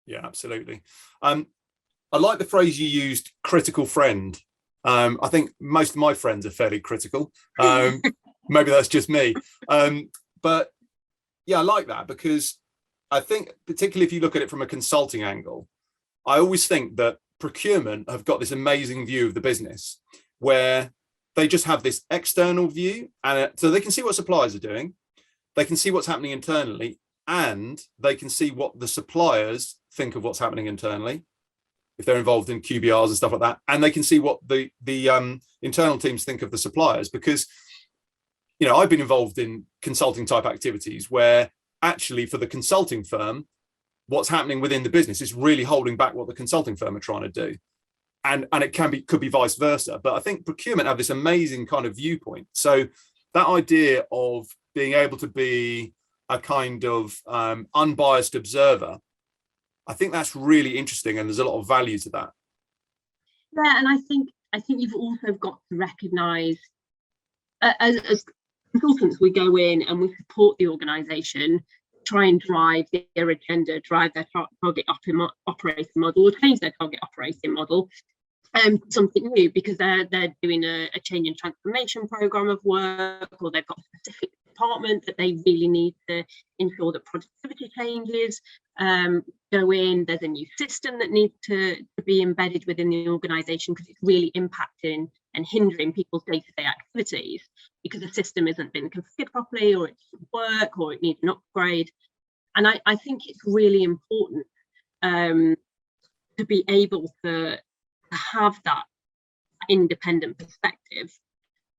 Yeah, absolutely. I like the phrase you used, critical friend. I think most of my friends are fairly critical. Maybe that's just me. But yeah, I like that, because I think, particularly if you look at it from a consulting angle, I always think that procurement have got this amazing view of the business where they just have this external view. And so they can see what suppliers are doing, they can see what's happening internally, and they can see what the suppliers think of what's happening internally, if they're involved in QBRs and stuff like that, and they can see what the internal teams think of the suppliers. Because, you know, I've been involved in consulting type activities where actually for the consulting firm, what's happening within the business is really holding back what the consulting firm are trying to do. And it could be vice versa. But I think procurement have this amazing kind of viewpoint. So that idea of being able to be a kind of unbiased observer, I think that's really interesting, and there's a lot of value to that. Yeah, and I think you've also got to recognise, as consultants, we go in and we support the organisation, try and drive their agenda, drive their target operating model, or change their target operating model, something new, because they're doing a change and transformation program of work, or they've got a specific department that they really need to ensure that productivity changes go in. There's a new system that needs to be embedded within the organisation because it's really impacting and hindering people's day-to-day activities, because the system hasn't been configured properly, or it doesn't work, or it needs an upgrade. And I think it's really important to be able to have that independent perspective,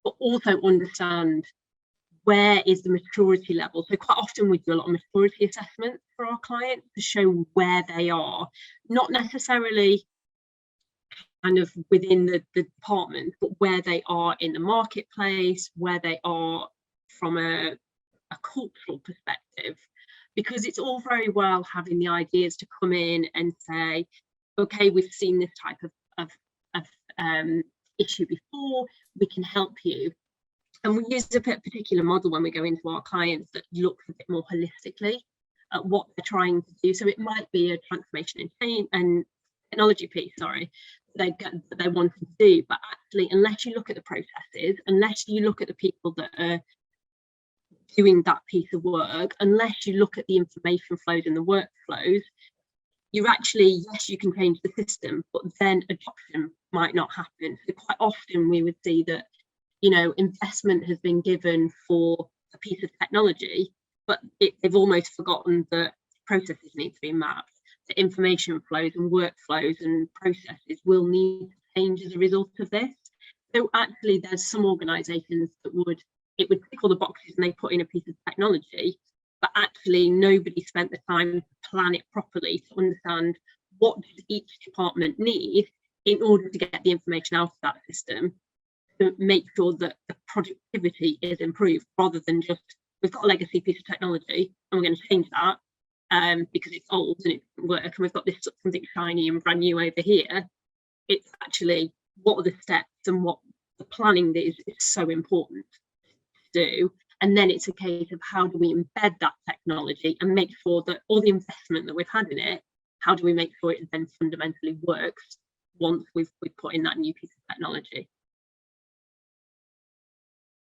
but also understand where is the maturity level. So quite often we do a lot of maturity assessments for our clients to show where they are, not necessarily kind of within the department, but where they are in the marketplace, where they are from a cultural perspective. Because it's all very well having the ideas to come in and say, okay, we've seen this type of issue before, we can help you. And we use a particular model when we go into our clients that looks a bit more holistically at what they're trying to do. So it might be a transformation and change and technology piece, they want to do, but actually, unless you look at the processes, unless you look at the people that are doing that piece of work, unless you look at the information flows and the workflows, you're actually, yes, you can change the system, but then adoption might not happen. So quite often we would see that, you know, investment has been given for a piece of technology, but they've almost forgotten that processes need to be mapped. The information flows and workflows and processes will need to change as a result of this. So actually, there's some organisations that would tick all the boxes and they put in a piece of technology, but actually nobody spent the time to plan it properly to understand what does each department need in order to get the information out of that system to make sure that the productivity is improved, rather than just, we've got a legacy piece of technology and we're going to change that because it's old and it doesn't work, and we've got this something shiny and brand new over here. It's actually, what are the steps and what the planning is so important to do. And then it's a case of how do we embed that technology and make sure that all the investment that we've had in it, how do we make sure it then fundamentally works once we've put in that new piece of technology.